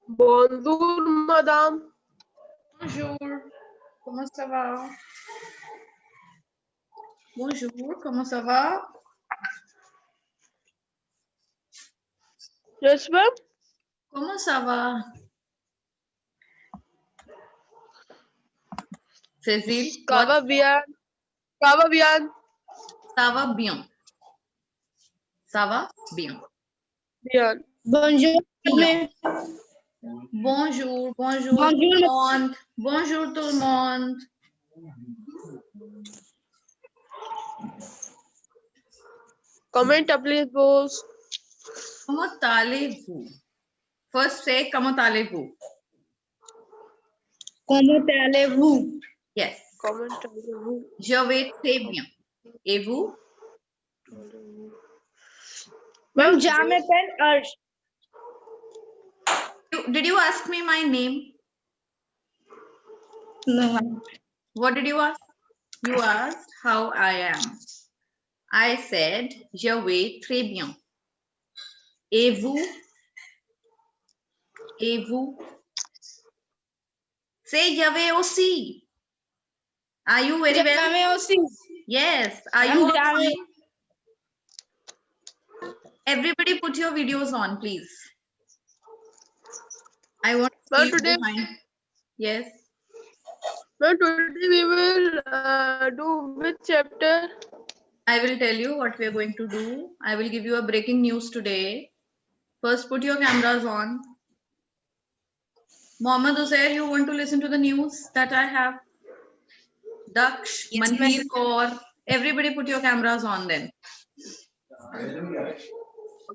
Bonjour, madame. Bonjour, comment ça va? Bonjour, comment ça va? Yes, ma'am. Comment ça va? Cécile, Ça va bien. Ça va bien. Ça va bien. Ça va bien. Bien. Bonjour. Bien. Bonjour, bonjour, Bonjour. tout le monde. Bonjour tout le monde. Comment please, boss? Comment allez-vous? First say, comment allez-vous? Comment allez-vous? Yes. Comment allez-vous? Je vais très bien. Et vous? Ma'am, je m'appelle Arsh. Did you ask me my name? No, ma'am. What did you ask? You asked how I am. I said, je vais très bien. Et vous? Et vous? Say, je vais aussi. Are you very well? Je vais aussi. Yes. Are Ma'am, you je on vais. time? Everybody put your videos on, please. I want to Ma'am, see you today, behind. Yes. ma'am, today we will do which chapter? I will tell you what we are going to do. I will give you a breaking news today. First, put your cameras on. Mohammed Uzair, you want to listen to the news that I have? Daksh, Yes, Manhir ma'am. Kaur, everybody put your cameras on then.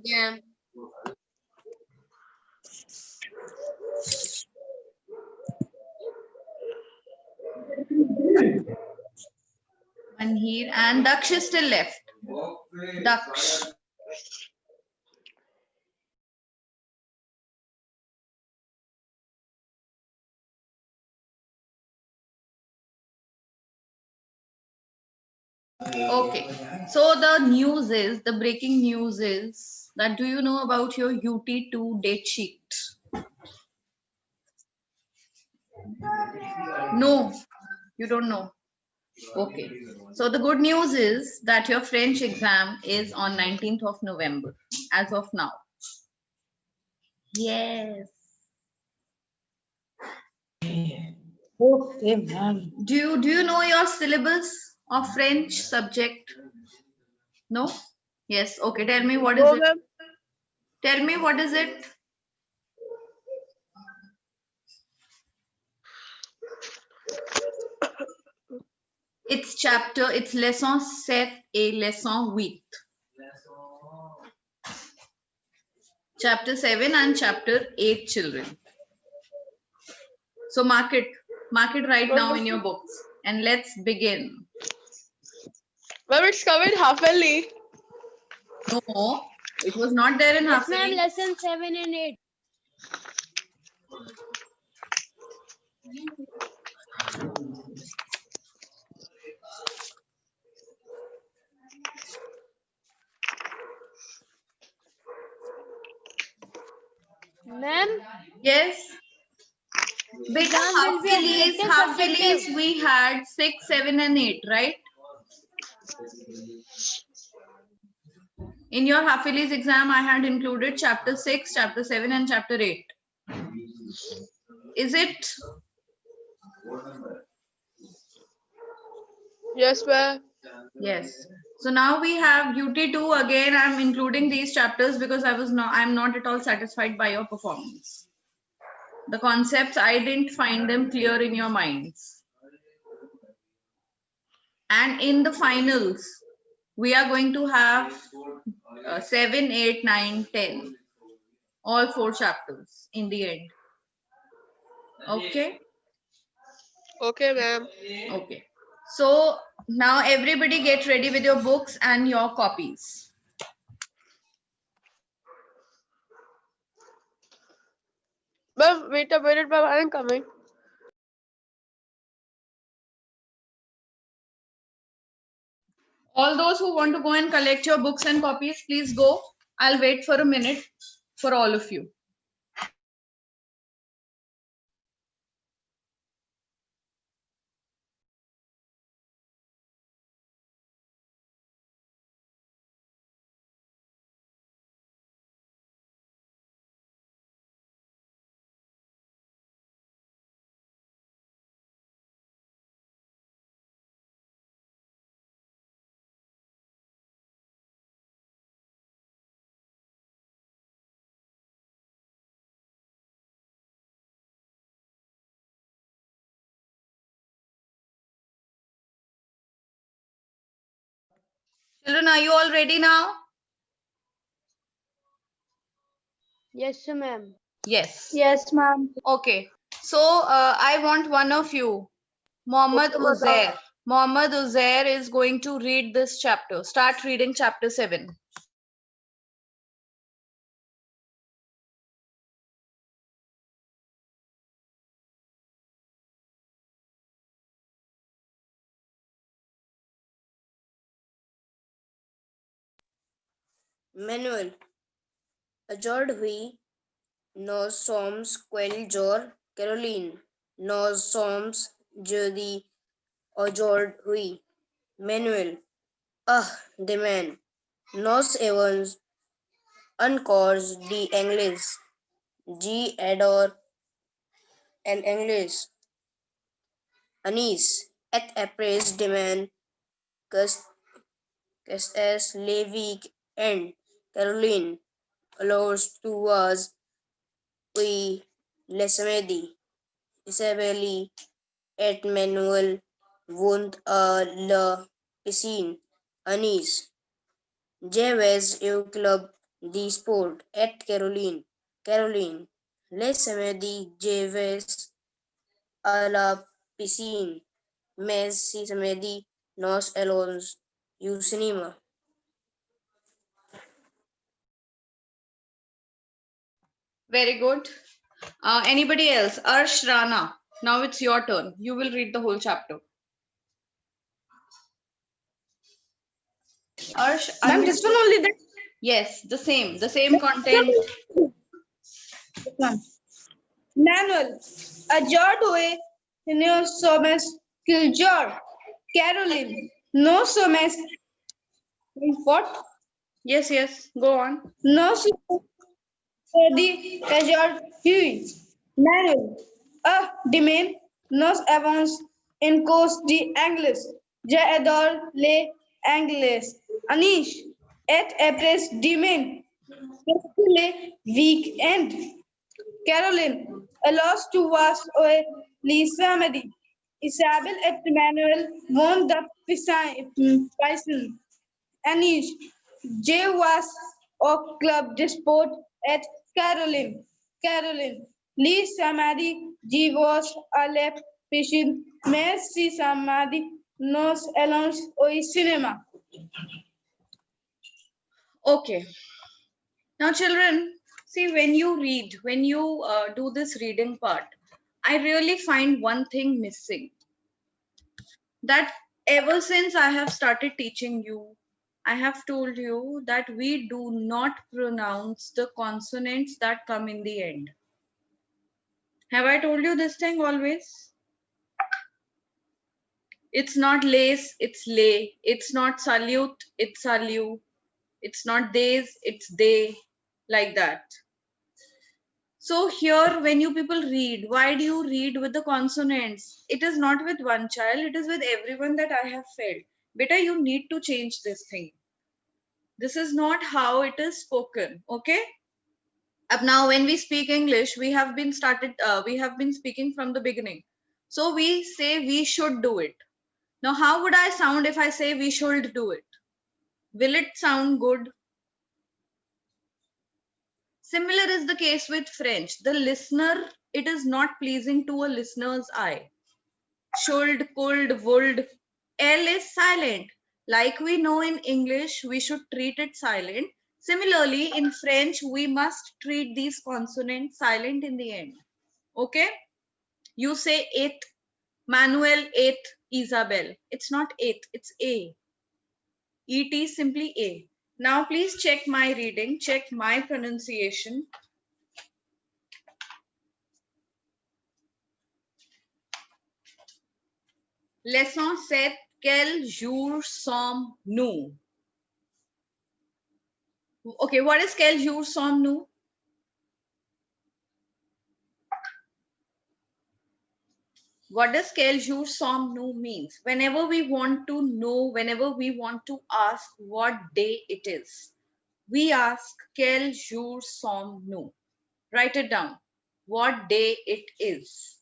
Yeah. Manhir and Daksh is still left. Daksh. Okay. So the news is, the breaking news is that do you know about your UT2 date sheet? No, you don't know. Okay. So the good news is that your French exam is on 19th of November as of now. Yes. Okay, ma'am. Do you know your syllabus of French subject? No? Yes. Okay. Tell me what is No, it? ma'am. Tell me what is it? It's chapter, it's leçon 7 et leçon 8. Chapter 7 and chapter 8 children. So mark it right now in your books and let's begin. Ma'am, it's covered halfly. No, it was not there in half. Ma'am, lesson 7 and 8. Ma'am, Yes. Beta, exam will be half subjective. yearlies we had 6, 7 and 8, right? In your half yearlies exam, I had included chapter 6, chapter 7 and chapter 8. Is it? Yes, ma'am. Yes. So now we have UT2 again. I'm including these chapters because I'm not at all satisfied by your performance. The concepts, I didn't find them clear in your minds. And in the finals, we are going to have 7, 8, 9, 10. All 4 chapters in the end. Okay? Okay, ma'am. Okay. So now everybody get ready with your books and your copies. Ma'am, wait a minute, ma'am. I am coming. All those who want to go and collect your books and copies, please go. I'll wait for a minute for all of you. Children, are you all ready now? Yes, ma'am. Yes. Yes, ma'am. Okay. So I want one of you, Mohammad Uzair. Mohammad Uzair is going to read this chapter. Start reading chapter 7. Manuel. Aujourd'hui, nous sommes quel jour, Caroline? Nous sommes jeudi aujourd'hui. Manuel. Ah, demain. Nous avons encore d'anglais. J'adore l'anglais. Anis. Et après demain, qu'est-ce le week-end? Caroline. Alors, tu vas, oui, le samedi. Isabelle et Manuel vont à la piscine. Anis. Je vais au club de sport et Caroline. Caroline. Le samedi, je vais à la piscine. Mais si samedi, nous allons au cinéma. Very good. Anybody else? Arsh Rana. Now it's your turn. You will read the whole chapter. Arsh, Ma'am, this one only that. yes, the same content. Ma'am. Manuel. Ajordue. No somos Kiljor. Caroline. No somos. What? Yes, go on. No somos de Ajordue. Manuel. Demain. Nos avons en cause de anglais. J'adore les anglais. Anish. Et après demain. Le weekend. Caroline, allows to was a Lisa Medi. Isabel et Emmanuel won the Python. Anish, J was a club sport at Caroline. Caroline, Lee Samadi, G was a lap patient. Messi Samadi nos allons au cinema. Okay. Now, children, see, when you read, when you do this reading part, I really find one thing missing. That ever since I have started teaching you, I have told you that we do not pronounce the consonants that come in the end. Have I told you this thing always? It's not lace, it's lay. It's not salute, it's salute. It's not days, it's they, like that. So here, when you people read, why do you read with the consonants? It is not with one child, it is with everyone that I have felt. Beta, you need to change this thing. This is not how it is spoken, okay? Up now, when we speak English, we have been speaking from the beginning. So we say we should do it. Now, how would I sound if I say we should do it? Will it sound good? Similar is the case with French. The listener, it is not pleasing to a listener's eye. Should, could, would. L is silent. Like we know in English, we should treat it silent. Similarly, in French, we must treat these consonants silent in the end. Okay? You say it, Manuel, it, Isabel. It's not it, it's A. It is simply A. Now, please check my reading, check my pronunciation. Leçon 7, quel jour sommes-nous? Okay, what is quel jour sommes-nous? What does quel jour sommes-nous means? Whenever we want to know, whenever we want to ask what day it is, we ask quel jour sommes-nous? Write it down. What day it is.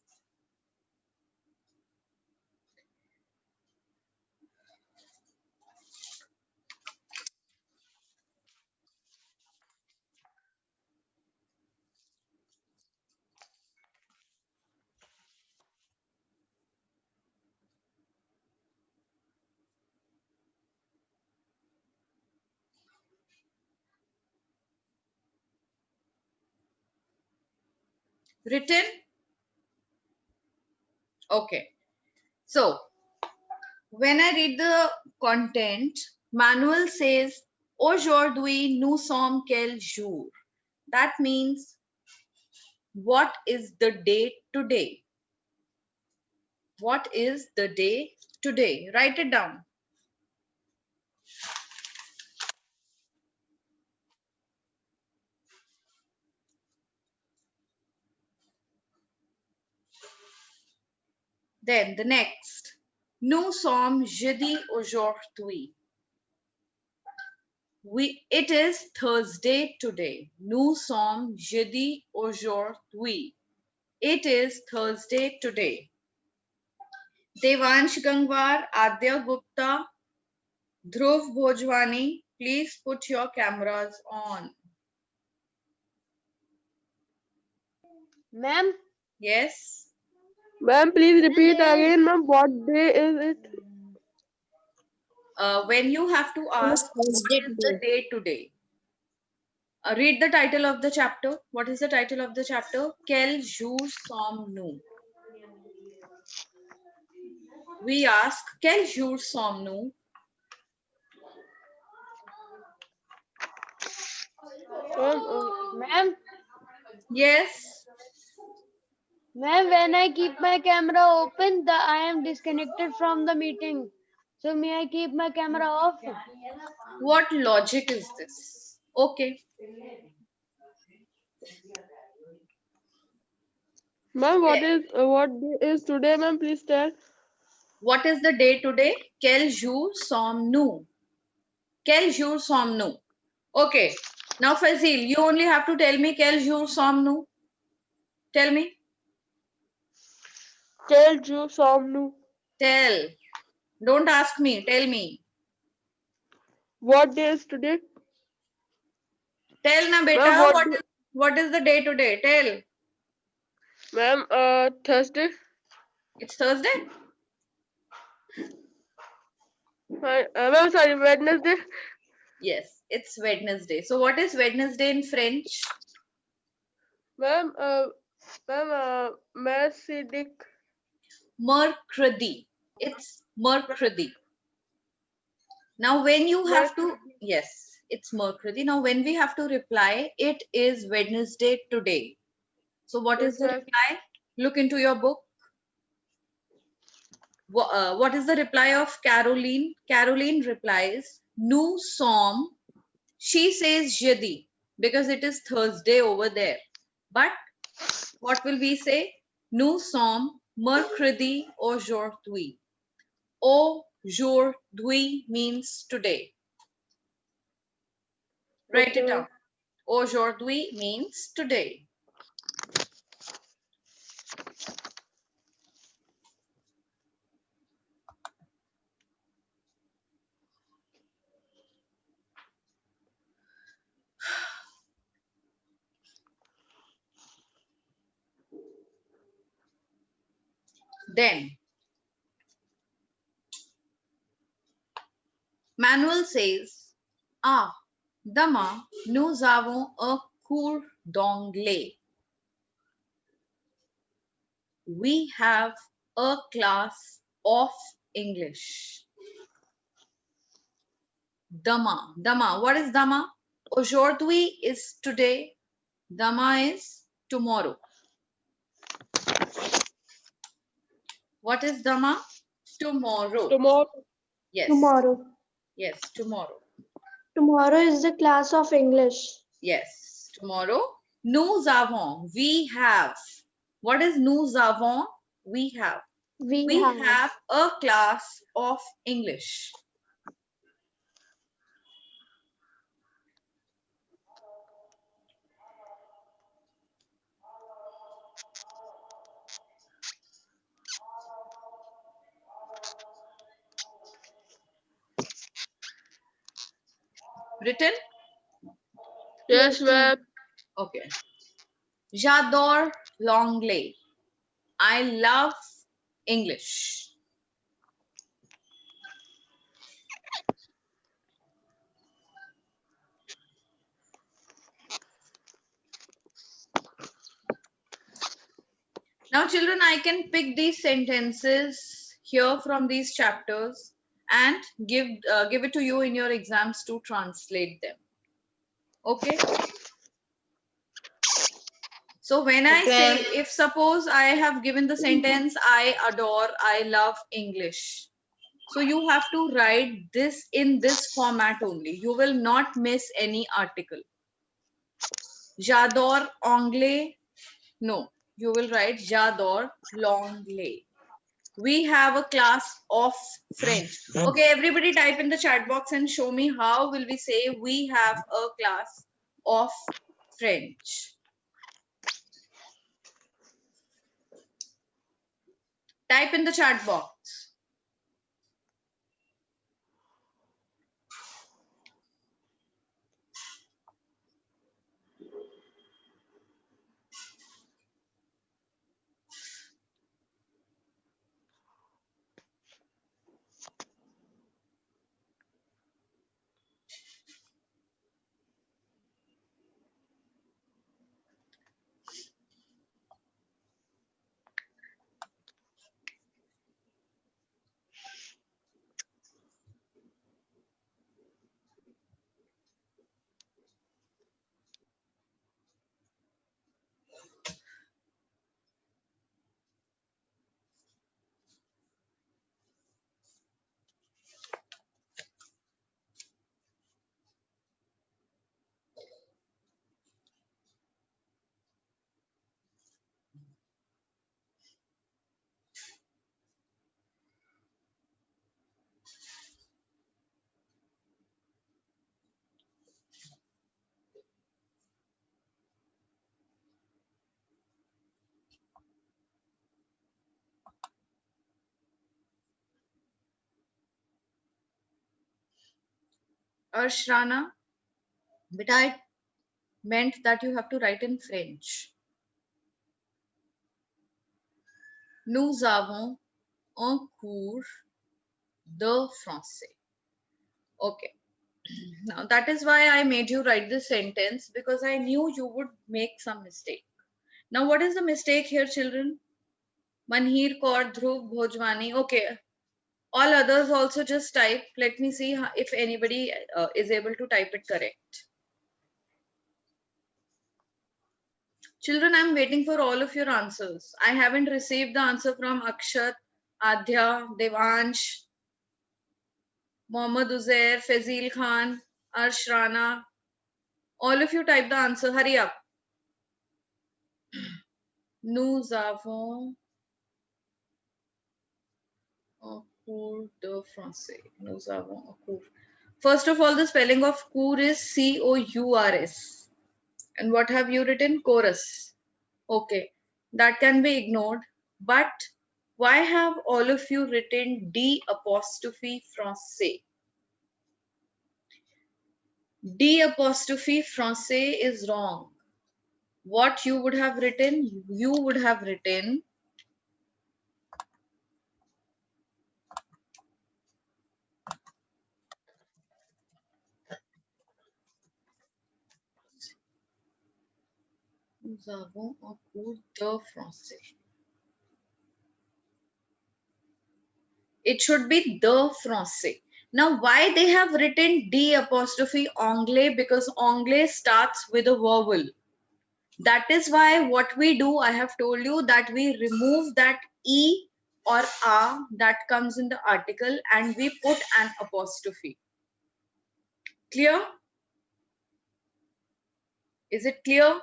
Written? Okay. So, when I read the content, Manuel says, Aujourd'hui nous sommes quel jour? That means, what is the day today? What is the day today? Write it down. Then the next. Nous sommes jeudi aujourd'hui. It is Thursday today. Nous sommes jeudi aujourd'hui. It is Thursday today. Devansh Gangwar, Adya Gupta, Dhruv Bhojwani, please put your cameras on. Ma'am, Yes. ma'am, please repeat again, ma'am. What day is it? When you have to ask, what is the day today? Read the title of the chapter. What is the title of the chapter? Quel jour sommes-nous? We ask, quel jour sommes-nous? Ma'am, Yes. ma'am, when I keep my camera open, I am disconnected from the meeting. So may I keep my camera off? What logic is this? Okay. Ma'am, what day is today, ma'am? Please tell. What is the day today? Quel jour sommes-nous? Quel jour sommes-nous? Okay. Now, Fazil, you only have to tell me quel jour sommes-nous. Tell me. Quel jour sommes-nous? Tell. Don't ask me. Tell me. What day is today? Tell na beta. Ma'am, What is the day today? Tell. ma'am, Thursday. It's Thursday. Ma'am, sorry, Wednesday. Yes, it's Wednesday. So, what is Wednesday in French? Ma'am, Mercedes. Mercredi. It's Mercredi. Now, when you have to, yes, it's Mercredi. Now, when we have to reply, it is Wednesday today. So, what is the reply? Look into your book. What is the reply of Caroline? Caroline replies, Nous sommes. She says jeudi because it is Thursday over there. But what will we say? Nous sommes mercredi aujourd'hui. Aujourd'hui means today. Write it down. Aujourd'hui means today. Then Manuel says, Ah, demain, nous avons un cours d'anglais. We have a class of English. Demain. Demain. What is demain? Aujourd'hui is today. Demain is tomorrow. What is demain? Tomorrow. Tomorrow. Yes. Tomorrow. Yes, tomorrow. Tomorrow is the class of English. Yes, tomorrow. Nous avons. We have. What is nous avons? We have. We have a class of English. Written? Yes, ma'am. Okay. J'adore l'anglais. I love English. Now, children, I can pick these sentences here from these chapters and give it to you in your exams to translate them. Okay. So when I say, if suppose I have given the sentence, I adore, I love English. So you have to write this in this format only. You will not miss any article. J'adore anglais. No, you will write j'adore l'anglais. We have a class of French. Okay, everybody type in the chat box and show me how will we say we have a class of French. Type in the chat box. Arshrana, but I meant that you have to write in French. Nous avons un cours de français. Okay. Now that is why I made you write this sentence, because I knew you would make some mistake. Now what is the mistake here, children? Manhir, Kaur, Dhruv, Bhojwani. Okay. All others also just type. Let me see if anybody is able to type it correct. Children, I'm waiting for all of your answers. I haven't received the answer from Akshat, Adhya, Devansh, Mohammad Uzair, Fazil Khan, Arshrana. All of you type the answer. Hurry up. Nous avons un cours de français. Nous avons un cours. First of all, the spelling of cours is C-O-U-R-S. And what have you written? Chorus. Okay, that can be ignored. But why have all of you written D apostrophe français? D apostrophe français is wrong. What you would have written? You would have written Nous avons un cours de français. It should be the français. Now, why they have written D apostrophe anglais? Because anglais starts with a vowel. That is why what we do, I have told you that we remove that E or A that comes in the article and we put an apostrophe. Clear? Is it clear?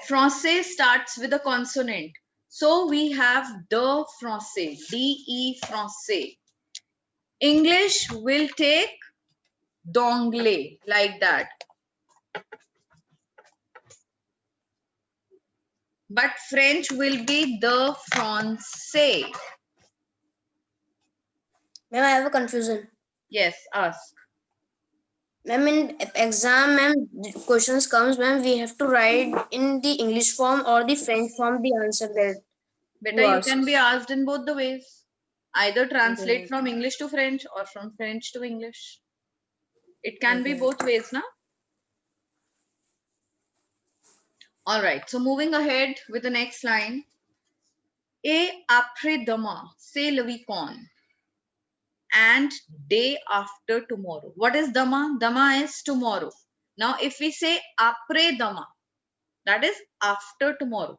Français starts with a consonant. So we have the français, D-E français. English will take d'anglais, like that. But French will be the français. Ma'am, I have a confusion. Yes, ask. Ma'am, in exam, ma'am, questions comes, ma'am, we have to write in the English form or the French form the answer that Beta, you can be asked in both the ways. Either translate Okay. from English to French or from French to English. It can be Okay. both ways, na? All right. So moving ahead with the next line. A après demain, c'est le week-end. And day after tomorrow. What is dama? Dama is tomorrow. Now, if we say après dama, that is after tomorrow.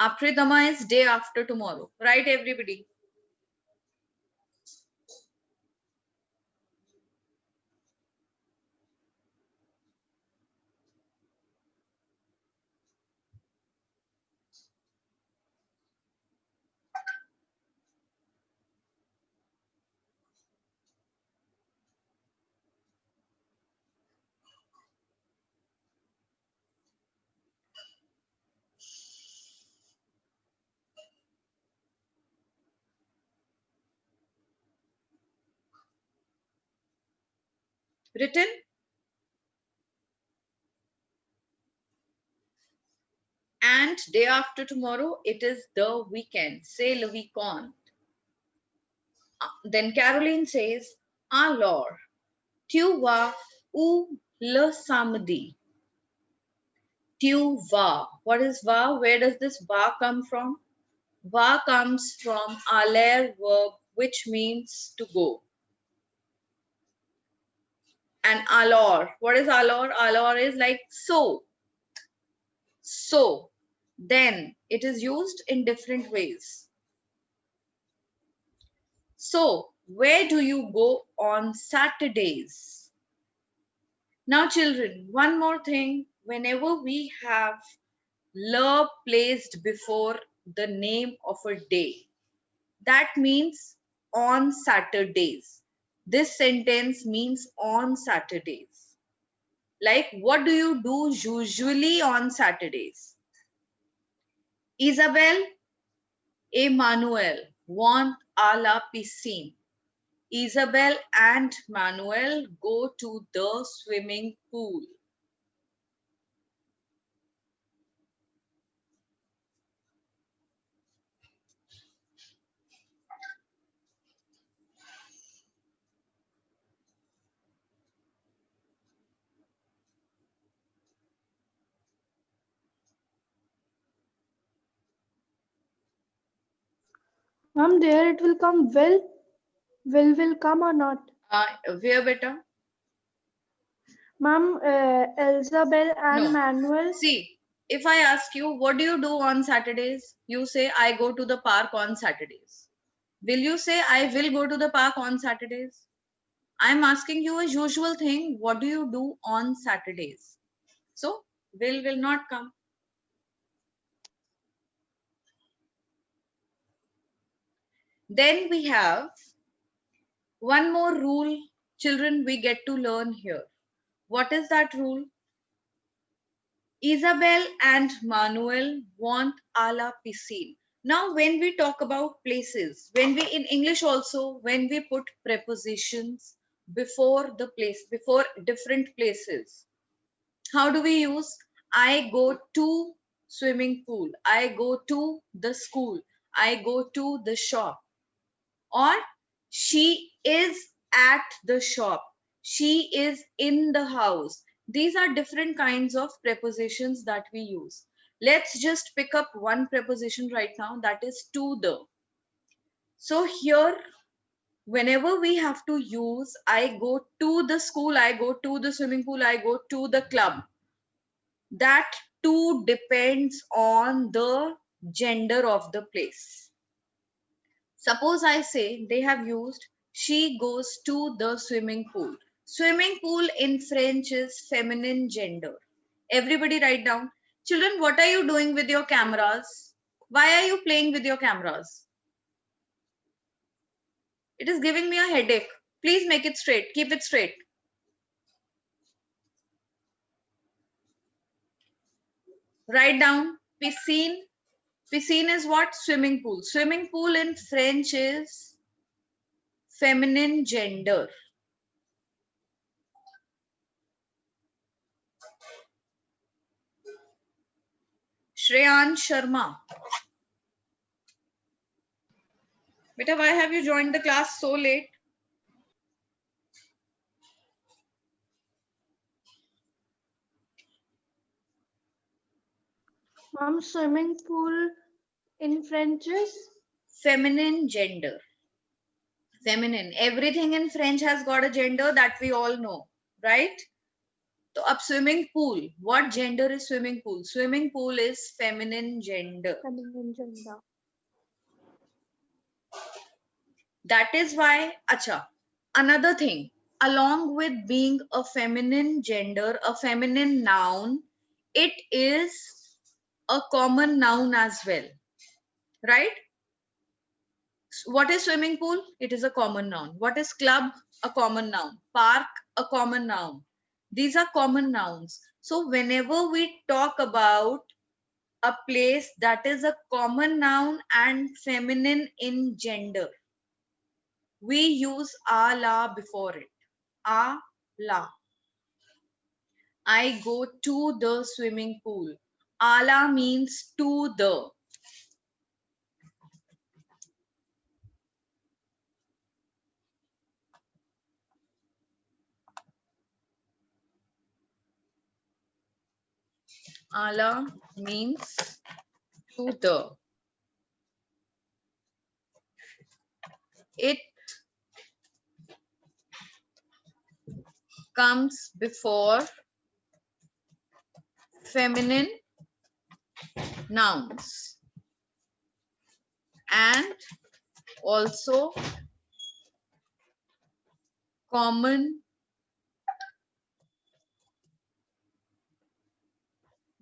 Après dama is day after tomorrow. Right, everybody? Written? And day after tomorrow, it is the weekend. C'est le week-end. Then Caroline says, alors, tu vas où le samedi? Tu vas. What is va? Where does this va come from? Va comes from aller verb, which means to go. And alors. What is alors? Alors is like so. So. Then it is used in different ways. So, where do you go on Saturdays? Now, children, one more thing. Whenever we have le placed before the name of a day, that means on Saturdays. This sentence means on Saturdays. Like, what do you do usually on Saturdays? Isabel et Manuel want à la piscine. Isabel and Manuel go to the swimming pool. Ma'am, there it will come will come or not? Where beta? Ma'am, Elzabel and No. Manuel. See, if I ask you, what do you do on Saturdays? You say, I go to the park on Saturdays. Will you say, I will go to the park on Saturdays? I'm asking you a usual thing. What do you do on Saturdays? So, will not come. Then we have one more rule, children, we get to learn here. What is that rule? Isabel and Manuel want a la piscine. Now, when we talk about places, when we in English also, when we put prepositions before the place, before different places, how do we use? I go to swimming pool. I go to the school. I go to the shop. Or she is at the shop. She is in the house. These are different kinds of prepositions that we use. Let's just pick up one preposition right now, that is to the. So here, whenever we have to use I go to the school, I go to the swimming pool, I go to the club, that to depends on the gender of the place. Suppose I say they have used she goes to the swimming pool. Swimming pool in French is feminine gender. Everybody write down. Children, what are you doing with your cameras? Why are you playing with your cameras? It is giving me a headache. Please make it straight. Keep it straight. Write down piscine. Piscine is what? Swimming pool. Swimming pool in French is feminine gender. Shreyan Sharma. Beta, why have you joined the class so late? Mom, swimming pool in French is Feminine gender. Feminine. Everything in French has got a gender that we all know, right? So, up swimming pool. What gender is swimming pool? Swimming pool is feminine gender. feminine gender. That is why, acha, another thing, along with being a feminine gender, a feminine noun, it is a common noun as well, right? What is swimming pool? It is a common noun. What is club? A common noun. Park? A common noun. These are common nouns. So whenever we talk about a place that is a common noun and feminine in gender, we use a la before it. A la. I go to the swimming pool. A la means to the. A la means to the. It comes before feminine nouns and also common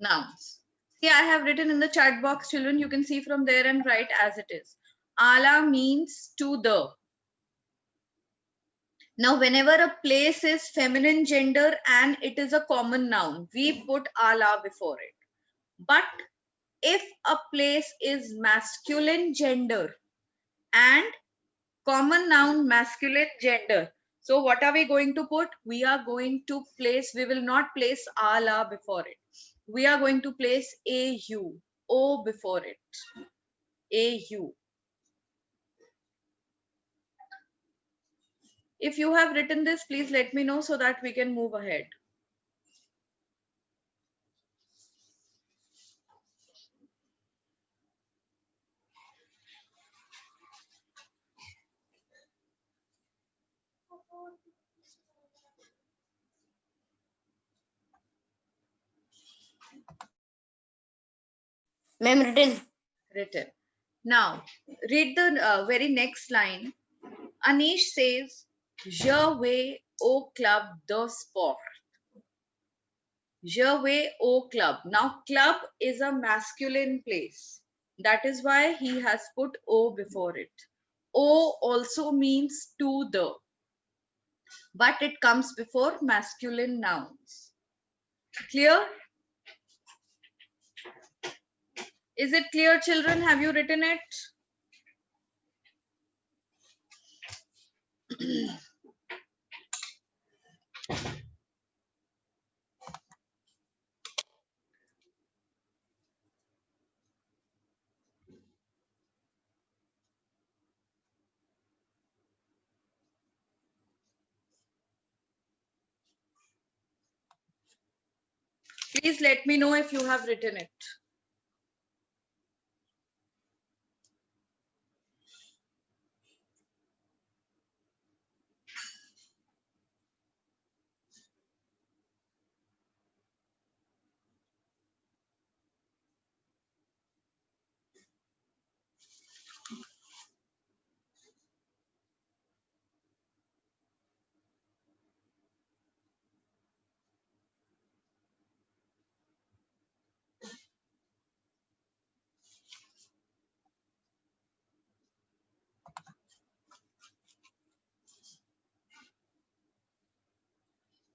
nouns. See, I have written in the chat box, children, you can see from there and write as it is. Ala means to the. Now, whenever a place is feminine gender and it is a common noun, we put ala before it. But if a place is masculine gender and common noun masculine gender, so what are we going to put? We are going to place, we will not place ala before it. We are going to place au, o before it. Au. If you have written this, please let me know so that we can move ahead. Ma'am, written. Written. Now, read the very next line. Anish says, Je vais au club de sport. Je vais au club. Now, club is a masculine place. That is why he has put O before it. O also means to the, but it comes before masculine nouns. Clear? Is it clear, children? Have you written it? Please let me know if you have written it.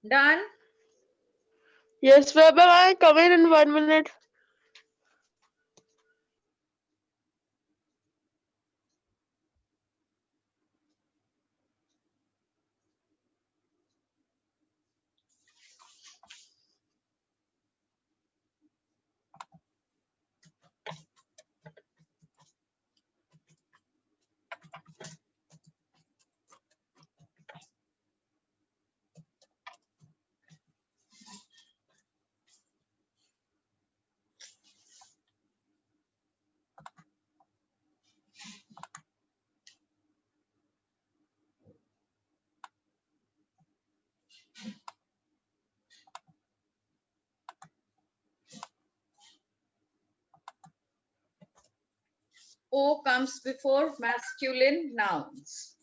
Done? Yes, ma'am. I come in 1 minute. O comes before masculine nouns.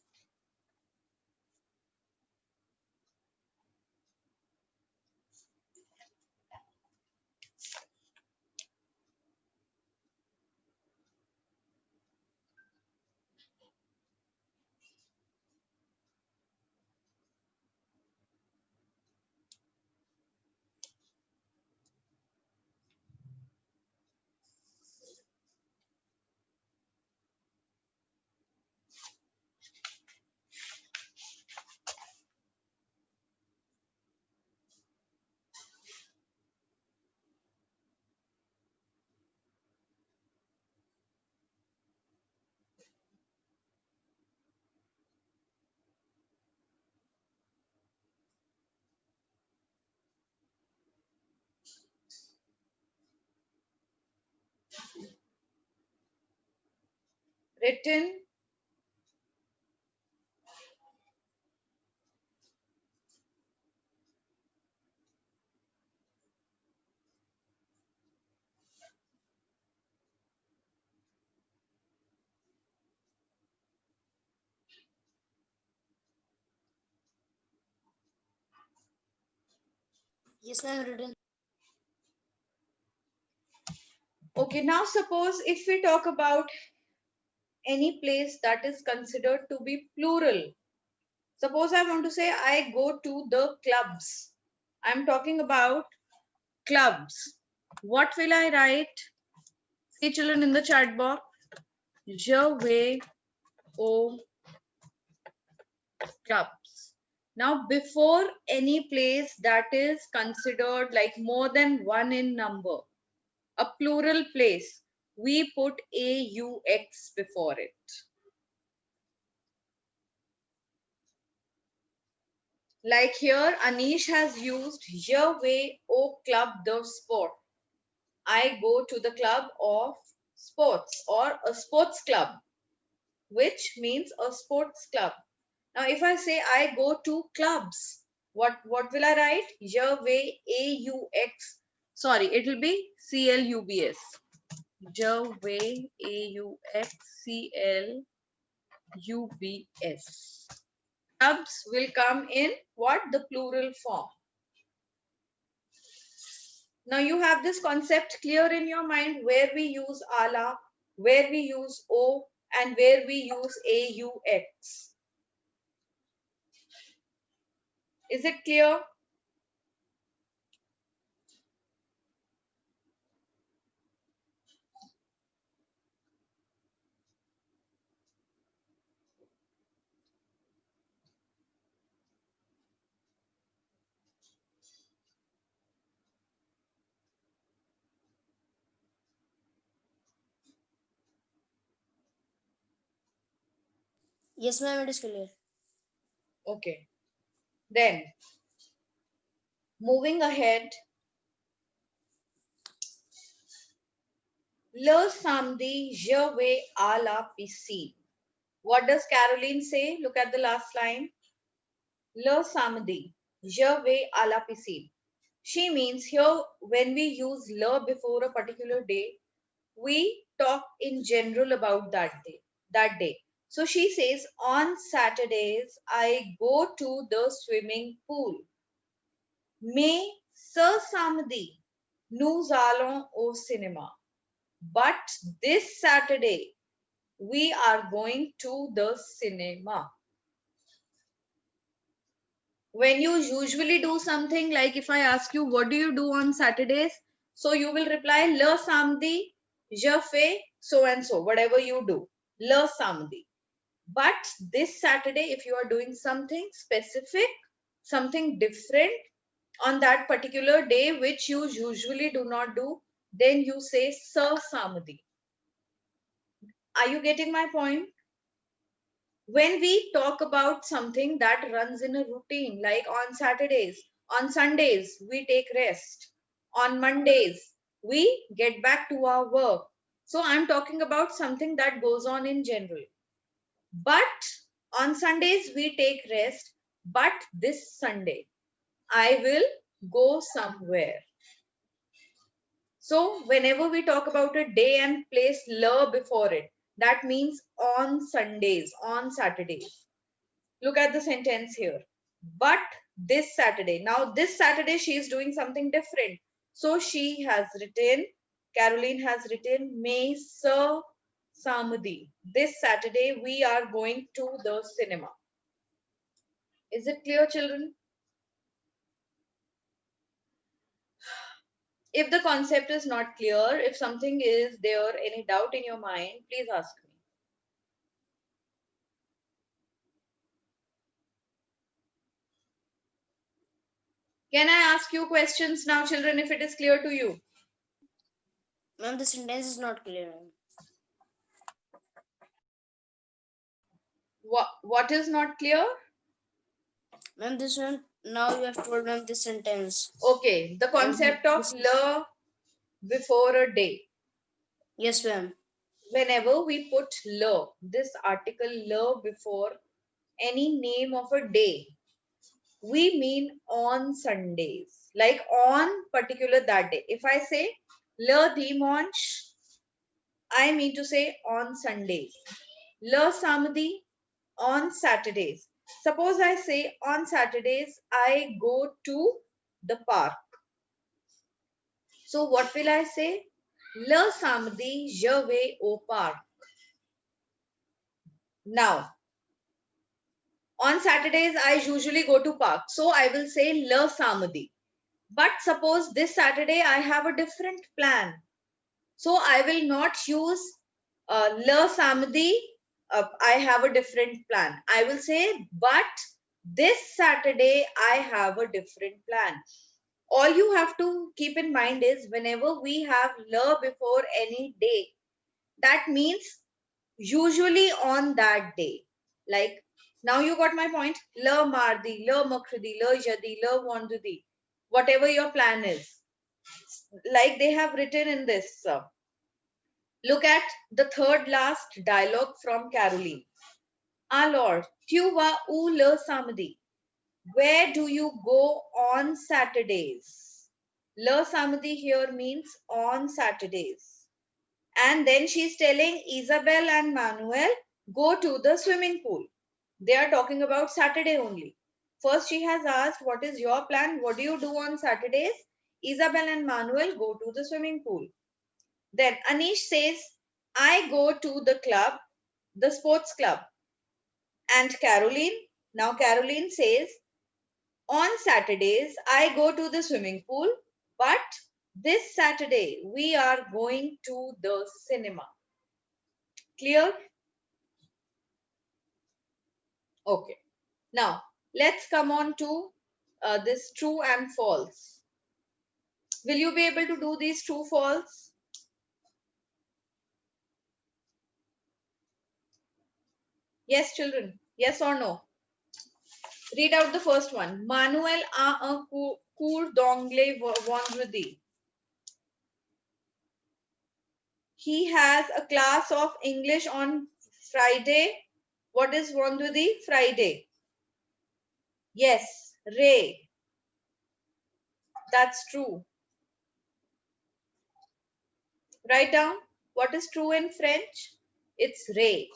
Written, Yes, ma'am, written. okay, now suppose if we talk about any place that is considered to be plural. Suppose I want to say I go to the clubs. I'm talking about clubs. What will I write? See children in the chat box. Je vais au clubs. Now before any place that is considered like more than one in number, a plural place, we put AUX before it. Like here, Anish has used Je vais au club de sport. I go to the club of sports or a sports club, which means a sports club. Now, if I say I go to clubs, what will I write? Je vais AUX. Sorry, it will be CLUBS. Je vais AUX CLUBS. Clubs will come in what? The plural form. Now you have this concept clear in your mind where we use ala, where we use o, and where we use AUX. Is it clear? Yes, ma'am, it is clear. Okay. Then moving ahead, le samedi je vais à la piscine. What does Caroline say? Look at the last line. Le samedi je vais à la piscine. She means here when we use le before a particular day, we talk in general about that day. So she says on Saturdays I go to the swimming pool. Mais ce samedi nous allons au cinéma. But this Saturday we are going to the cinema. When you usually do something, like if I ask you what do you do on Saturdays, so you will reply le samedi je fais so and so, whatever you do, le samedi. But this Saturday, if you are doing something specific, something different on that particular day which you usually do not do, then you say ce samedi. Are you getting my point? When we talk about something that runs in a routine, like on Saturdays, on Sundays, we take rest. On Mondays, we get back to our work. So I'm talking about something that goes on in general. But on Sundays, we take rest. But this Sunday, I will go somewhere. So whenever we talk about a day and place le before it, That means on Sundays, on Saturdays. Look at the sentence here. But this Saturday. Now this Saturday she is doing something different. So she has written, Caroline has written, May Sir Samadhi. This Saturday we are going to the cinema. Is it clear, children? If the concept is not clear, if something is there, any doubt in your mind, please ask me. Can I ask you questions now, children, if it is clear to you? Ma'am, the sentence is not clear. What is not clear? Ma'am, this one, now you have told ma'am this sentence. Okay, the concept of la before a day. Yes, ma'am. Whenever we put la, this article la before any name of a day, we mean on Sundays, like on particular that day. If I say le dimanche, I mean to say on Sundays. Le samedi, on Saturdays. Suppose I say on Saturdays, I go to the park. So what will I say? Le samedi, je vais au parc. Now, on Saturdays, I usually go to park. So I will say le samedi. But suppose this Saturday, I have a different plan. So I will not use le samedi. I have a different plan. I will say, but this Saturday, I have a different plan. All you have to keep in mind is whenever we have le before any day, that means usually on that day. Like now you got my point. Le mardi, le makridi, le jadi, le vendredi, whatever your plan is. Like they have written in this. Look at the third last dialogue from Caroline. Ah Lord, tu vas où le samedi? Where do you go on Saturdays? Le samedi here means on Saturdays. And then she's telling Isabel and Manuel, go to the swimming pool. They are talking about Saturday only. First, she has asked, what is your plan? What do you do on Saturdays? Isabel and Manuel go to the swimming pool. Then Anish says, I go to the club, the sports club. And now Caroline says, on Saturdays, I go to the swimming pool, but this Saturday, we are going to the cinema. Clear? Okay. Now, let's come on to this true and false. Will you be able to do these true false? Yes, children. Yes or no? Read out the first one. Manuel a un cours d'anglais vendredi. He has a class of English on Friday. What is vendredi? Friday. Yes, Ray. That's true. Write down what is true in French. It's Ray.